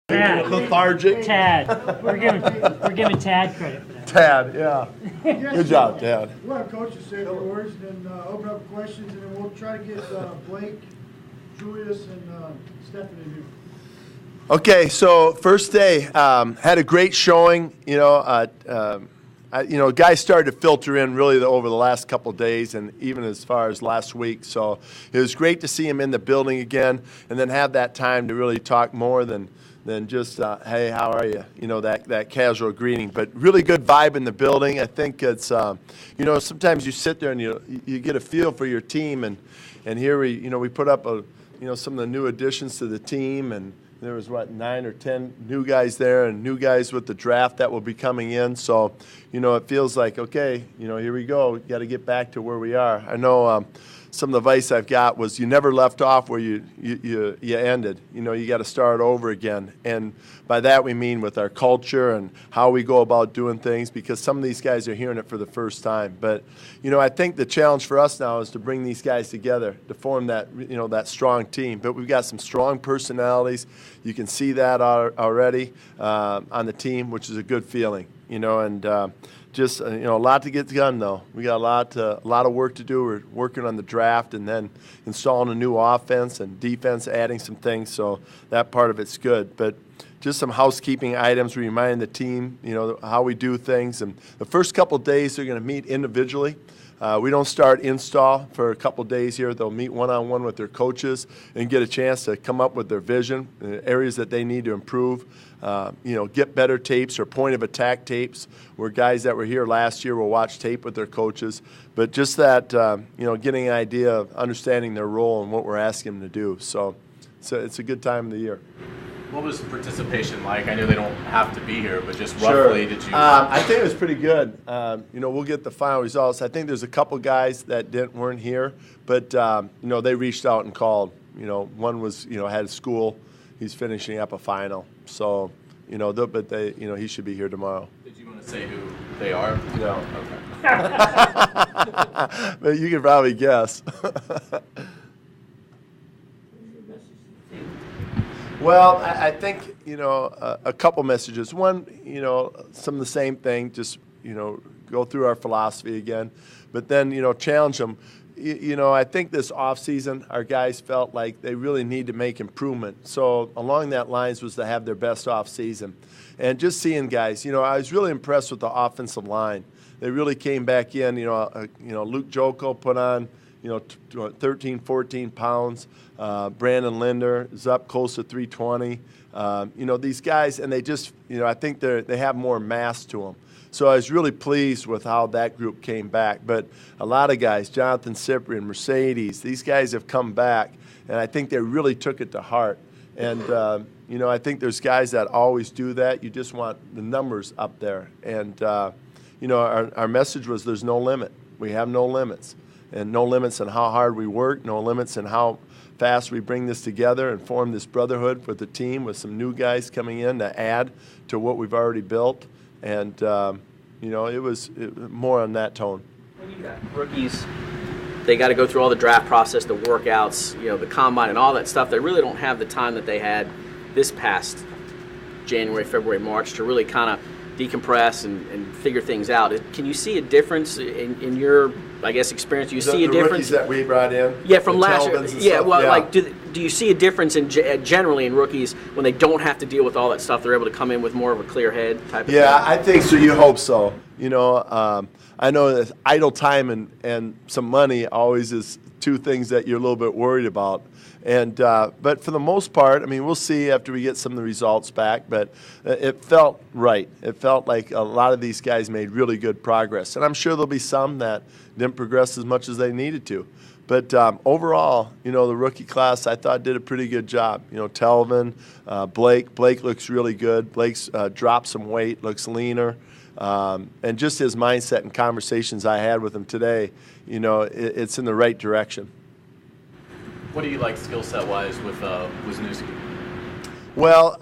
Tad. Lethargic. Tad. We're giving Tad credit for that. Tad, yeah. Good job, Tad. We'll have coaches say a few words and then open up questions, and then we'll try to get Blake, Julius, and Stephanie here. Okay, so first day, had a great showing. Guys started to filter in really over the last couple of days and even as far as last week. So it was great to see him in the building again and then have that time to really talk more than just, hey, how are you? That casual greeting. But really good vibe in the building. I think it's, sometimes you sit there and you get a feel for your team. And here we put up some of the new additions to the team, and there was, 9 or 10 new guys there and new guys with the draft that will be coming in. So, it feels like, okay, here we go. We got to get back to where we are. I know some of the advice I've got was you never left off where you ended. You got to start over again. And by that we mean with our culture and how we go about doing things, because some of these guys are hearing it for the first time. But, I think the challenge for us now is to bring these guys together to form that, that strong team. But we've got some strong personalities. You can see that already on the team, which is a good feeling, and just a lot to get done, though. We got a lot of work to do. We're working on the draft and then installing a new offense and defense, adding some things. So that part of it's good. But just some housekeeping items, reminding the team, how we do things. And the first couple of days, they're going to meet individually. We don't start install for a couple of days here. They'll meet one-on-one with their coaches and get a chance to come up with their vision, areas that they need to improve, get better tapes or point of attack tapes, where guys that were here last year will watch tape with their coaches. But just that, getting an idea of understanding their role and what we're asking them to do. So it's a good time of the year. What was participation like? I know they don't have to be here, but just roughly, did you? I think it was pretty good. We'll get the final results. I think there's a couple guys that weren't here, but they reached out and called. One was had school. He's finishing up a final, so but they he should be here tomorrow. Did you want to say who they are? No. Okay. But you can probably guess. Well, I think, a couple messages. One, some of the same thing, just, go through our philosophy again. But then, challenge them. I think this offseason, our guys felt like they really need to make improvement. So along that lines was to have their best offseason. And just seeing guys, I was really impressed with the offensive line. They really came back in. Luke Joko put on, 13, 14 pounds. Brandon Linder is up close to 320. These guys, and they just, I think they have more mass to them. So I was really pleased with how that group came back. But a lot of guys, Jonathan Cyprian, Mercedes, these guys have come back, and I think they really took it to heart. And, I think there's guys that always do that. You just want the numbers up there. And, our message was there's no limit. We have no limits. And no limits on how hard we work, no limits on how fast we bring this together and form this brotherhood with the team, with some new guys coming in to add to what we've already built. And, it was more on that tone. When you got rookies, they got to go through all the draft process, the workouts, the combine and all that stuff. They really don't have the time that they had this past January, February, March to really kind of decompress and figure things out. Can you see a difference in your, experience? Do you see a difference? Rookies that we brought in? Yeah, from last year. Yeah, stuff, yeah. Do you see a difference generally in rookies when they don't have to deal with all that stuff? They're able to come in with more of a clear head type of thing? Yeah, I think so. You hope so. I know that idle time and some money always is two things that you're a little bit worried about. And but for the most part, we'll see after we get some of the results back, but it felt right. It felt like a lot of these guys made really good progress. And I'm sure there'll be some that didn't progress as much as they needed to. But overall, the rookie class I thought did a pretty good job. Telvin, Blake looks really good. Blake's dropped some weight, looks leaner. And just his mindset and conversations I had with him today, it's in the right direction. What do you like skill set wise with Wisniewski? Well,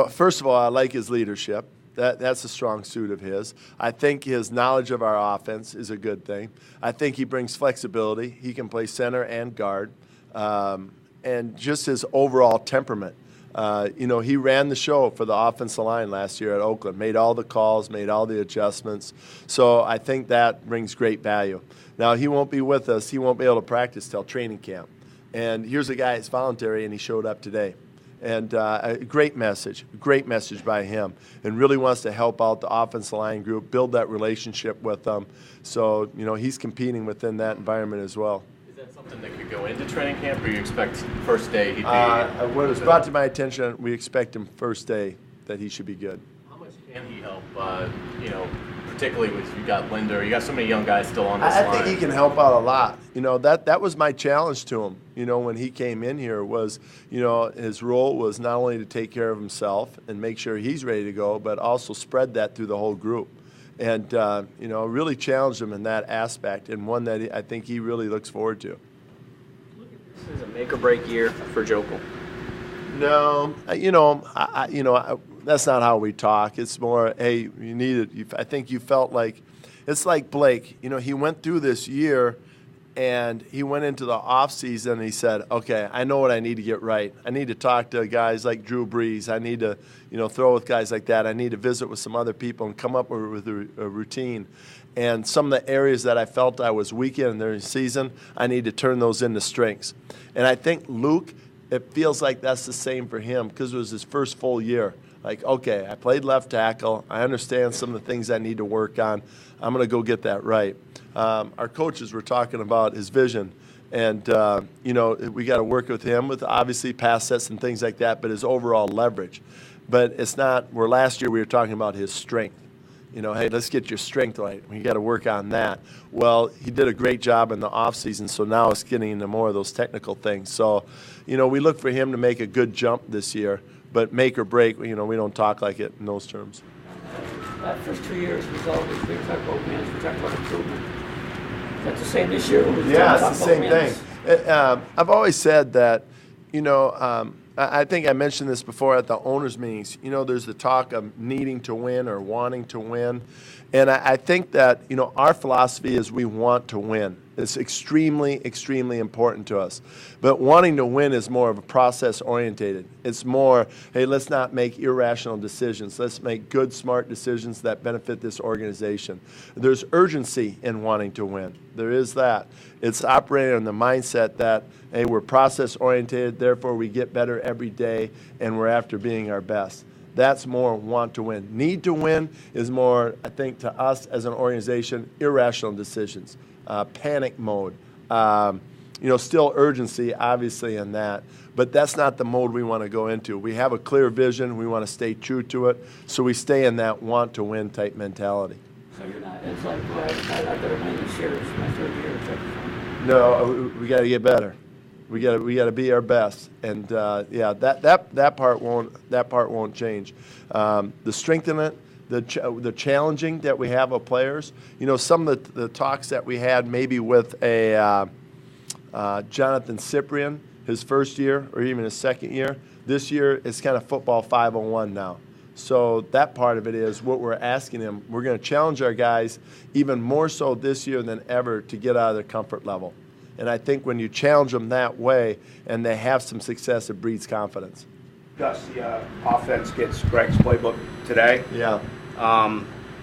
first of all, I like his leadership. That's a strong suit of his. I think his knowledge of our offense is a good thing. I think he brings flexibility. He can play center and guard. And just his overall temperament. He ran the show for the offensive line last year at Oakland, made all the calls, made all the adjustments. So I think that brings great value. Now, he won't be with us. He won't be able to practice till training camp. And here's a guy that's voluntary, and he showed up today. And a great message by him, and really wants to help out the offensive line group, build that relationship with them. So, he's competing within that environment as well. Is that something that could go into training camp, or you expect first day he'd be? When it was brought to my attention, we expect him first day that he should be good. How much can he help, particularly with you got Linder, you got so many young guys still on this line? I think he can help out a lot. That was my challenge to him, when he came in here was, his role was not only to take care of himself and make sure he's ready to go, but also spread that through the whole group. And, really challenged him in that aspect, and one that I think he really looks forward to. This is a make or break year for Jokel. No, that's not how we talk. It's more, hey, you need it. I think you felt like, it's like Blake. He went through this year, and he went into the offseason, and he said, okay, I know what I need to get right. I need to talk to guys like Drew Brees. I need to, throw with guys like that. I need to visit with some other people and come up with a routine. And some of the areas that I felt I was weak in during the season, I need to turn those into strengths. And I think Luke, it feels like that's the same for him because it was his first full year. Like, okay, I played left tackle. I understand some of the things I need to work on. I'm going to go get that right. Our coaches were talking about his vision, and, we got to work with him with obviously pass sets and things like that, but his overall leverage. But it's not where last year we were talking about his strength. Hey, let's get your strength right. We got to work on that. Well, he did a great job in the offseason, so now it's getting into more of those technical things. So, we look for him to make a good jump this year, but make or break, we don't talk like it in those terms. That first 2 years was always we talk about wins, we talk about improvement. Is that the same this year? Yeah, it's the same thing. I've always said that, I think I mentioned this before at the owners' meetings. There's the talk of needing to win or wanting to win. And I think that, our philosophy is we want to win. It's extremely, extremely important to us. But wanting to win is more of a process-orientated. It's more, hey, let's not make irrational decisions. Let's make good, smart decisions that benefit this organization. There's urgency in wanting to win. There is that. It's operating on the mindset that, hey, we're process-oriented, therefore we get better every day, and we're after being our best. That's more want to win. Need to win is more, I think, to us as an organization, irrational decisions, panic mode. Still urgency, obviously, in that. But that's not the mode we want to go into. We have a clear vision. We want to stay true to it. So we stay in that want to win type mentality. So you're not, it's like, well, I got to win this year, it's my third year. No, we got to get better. We got to be our best, and that part won't change. The strength in it, the challenging that we have of players. Some of the talks that we had maybe with a Jonathan Cyprian, his first year or even his second year. This year it's kind of football 501 now. So that part of it is what we're asking him. We're going to challenge our guys even more so this year than ever to get out of their comfort level. And I think when you challenge them that way and they have some success, it breeds confidence. Gus, the offense gets Greg's playbook today. Yeah.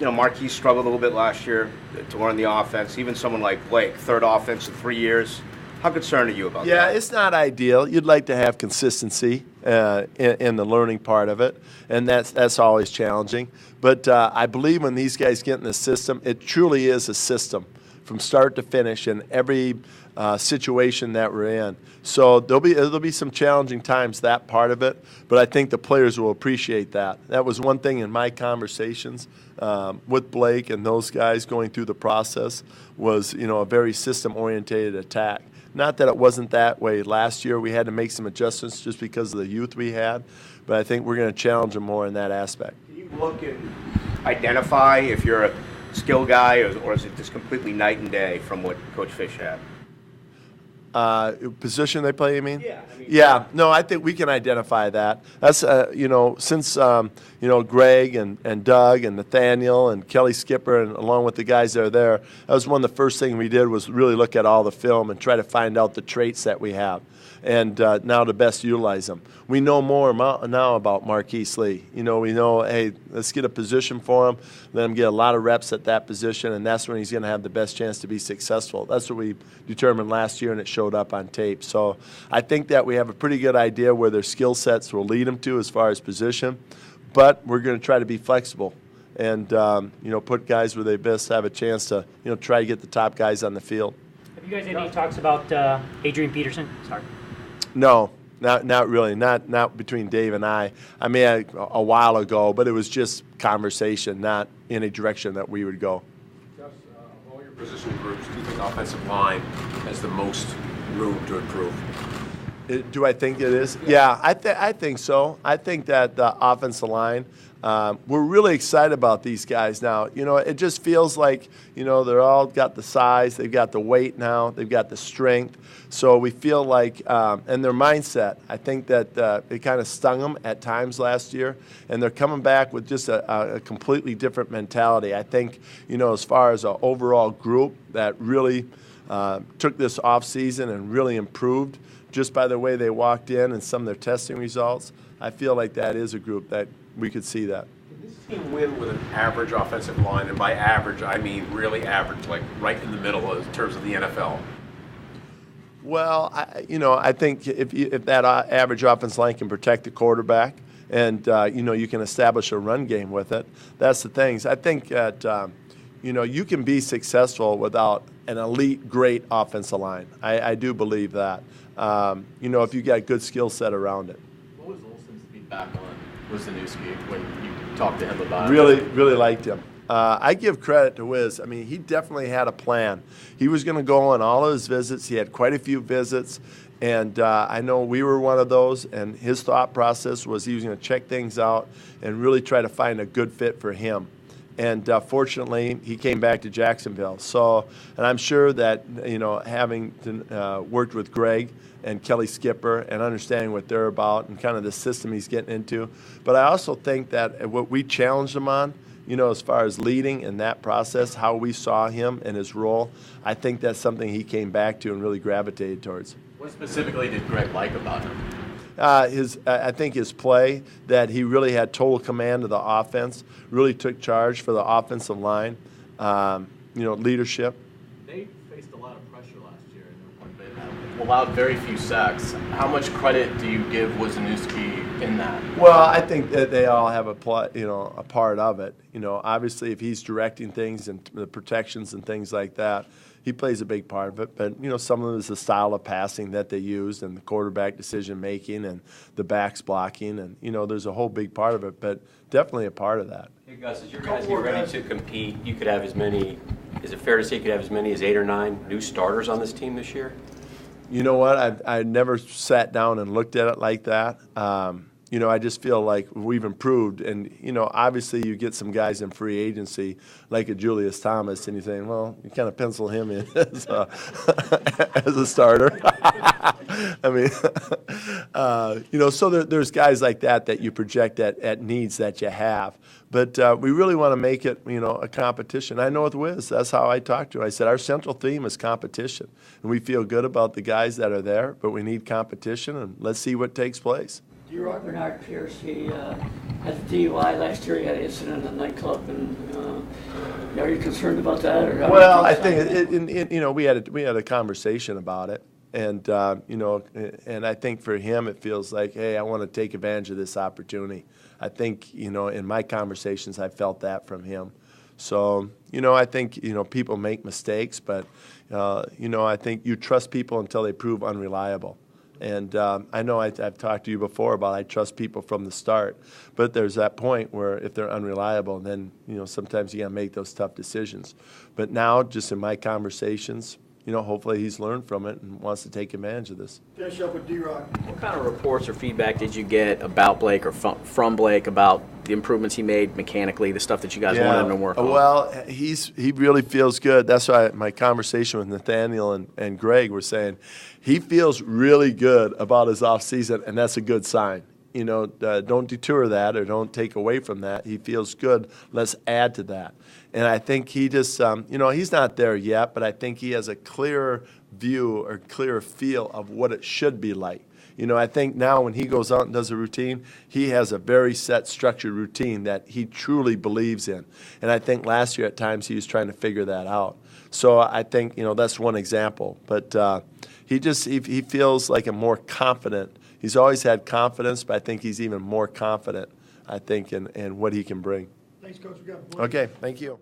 Marquise struggled a little bit last year to learn the offense. Even someone like Blake, third offense in 3 years. How concerned are you about that? Yeah, it's not ideal. You'd like to have consistency in the learning part of it, and that's always challenging. But I believe when these guys get in the system, it truly is a system from start to finish in every situation that we're in. So there'll be some challenging times, that part of it, but I think the players will appreciate that. That was one thing in my conversations with Blake and those guys going through the process was, a very system-oriented attack. Not that it wasn't that way last year. We had to make some adjustments just because of the youth we had, but I think we're going to challenge them more in that aspect. Can you look and identify if you're a skill guy or is it just completely night and day from what Coach Fish had? Position they play, you mean? Yeah, I mean- Yeah, no, I think we can identify that. That's, since, Greg and Doug and Nathaniel and Kelly Skipper and along with the guys that are there, that was one of the first things we did was really look at all the film and try to find out the traits that we have and now to best utilize them. We know more now about Marquise Lee. We know, hey, let's get a position for him, let him get a lot of reps at that position, and that's when he's going to have the best chance to be successful. That's what we determined last year, and it showed up on tape. So I think that we have a pretty good idea where their skill sets will lead them to as far as position, but we're going to try to be flexible and, put guys where they best have a chance to, try to get the top guys on the field. Have you guys had any talks about Adrian Peterson? Sorry. No, not really. Not between Dave and I. I mean, a while ago, but it was just conversation, not in a direction that we would go. Gus, of all your position groups, do you think offensive line has the most room to improve? Do I think it is? Yeah, I think so. I think that the offensive line, we're really excited about these guys now. It just feels like, they're all got the size, they've got the weight now, they've got the strength. So we feel like, and their mindset, I think that it kind of stung them at times last year, and they're coming back with just a completely different mentality. I think, as far as an overall group that really took this offseason and really improved just by the way they walked in and some of their testing results, I feel like that is a group that we could see that. Can this team win with an average offensive line? And by average, I mean really average, like right in the middle in terms of the NFL. Well, I think if that average offensive line can protect the quarterback and, you can establish a run game with it, that's the things. I think that, you can be successful without an elite, great offensive line. I do believe that. If you got good skill set around it. What was Olsen's feedback on Wisniewski when you talked to him about it? Really liked him. I give credit to Wiz. I mean, he definitely had a plan. He was going to go on all of his visits. He had quite a few visits, and I know we were one of those, and his thought process was he was going to check things out and really try to find a good fit for him. And fortunately, he came back to Jacksonville. So, and I'm sure that, having worked with Greg and Kelly Skipper and understanding what they're about and kind of the system he's getting into. But I also think that what we challenged him on, as far as leading in that process, how we saw him and his role, I think that's something he came back to and really gravitated towards. What specifically did Greg like about him? I think his play, that he really had total command of the offense, really took charge for the offensive line, leadership. They faced a lot of pressure last year and allowed very few sacks. How much credit do you give Wisniewski in that? Well, I think that they all have a part of it. Obviously, if he's directing things and the protections and things like that, he plays a big part of it. But, some of it is the style of passing that they used and the quarterback decision-making and the backs blocking. And, there's a whole big part of it, but definitely a part of that. Hey, Gus, as your guys get ready to compete, you could have as many, is it fair to say you could have as many as 8 or 9 new starters on this team this year? You know what? I never sat down and looked at it like that. I just feel like we've improved. And, obviously you get some guys in free agency like a Julius Thomas, and you think, well, you kind of pencil him in as a starter. I mean, so there's guys like that you project at needs that you have. But we really want to make it, a competition. I know with Wiz, that's how I talked to him. I said, our central theme is competition. And we feel good about the guys that are there, but we need competition, and let's see what takes place. Bernard Pierce, he had the DUI last year. He had an incident in a nightclub, and are you concerned about that? Or well, I think we had a conversation about it, and and I think for him it feels like, hey, I want to take advantage of this opportunity. I think in my conversations I felt that from him. So I think people make mistakes, but I think you trust people until they prove unreliable. And I know I've talked to you before about I trust people from the start, but there's that point where if they're unreliable, then sometimes you got to make those tough decisions. But now, just in my conversations, hopefully he's learned from it and wants to take advantage of this. Finish up with D-Rock. What kind of reports or feedback did you get about Blake or from Blake about the improvements he made mechanically, the stuff that you guys wanted him to work on? Well, he really feels good. That's why my conversation with Nathaniel and Greg were saying he feels really good about his offseason, and that's a good sign. You know, don't deter that or don't take away from that. He feels good. Let's add to that. And I think he just, you know, he's not there yet, but I think he has a clearer view or clearer feel of what it should be like. You know, I think now when he goes out and does a routine, he has a very set, structured routine that he truly believes in. And I think last year at times he was trying to figure that out. So I think, you know, that's one example. But he feels like a more confident. He's always had confidence, but I think he's even more confident, I think, in what he can bring. Thanks, Coach. We got Blake. Okay, thank you.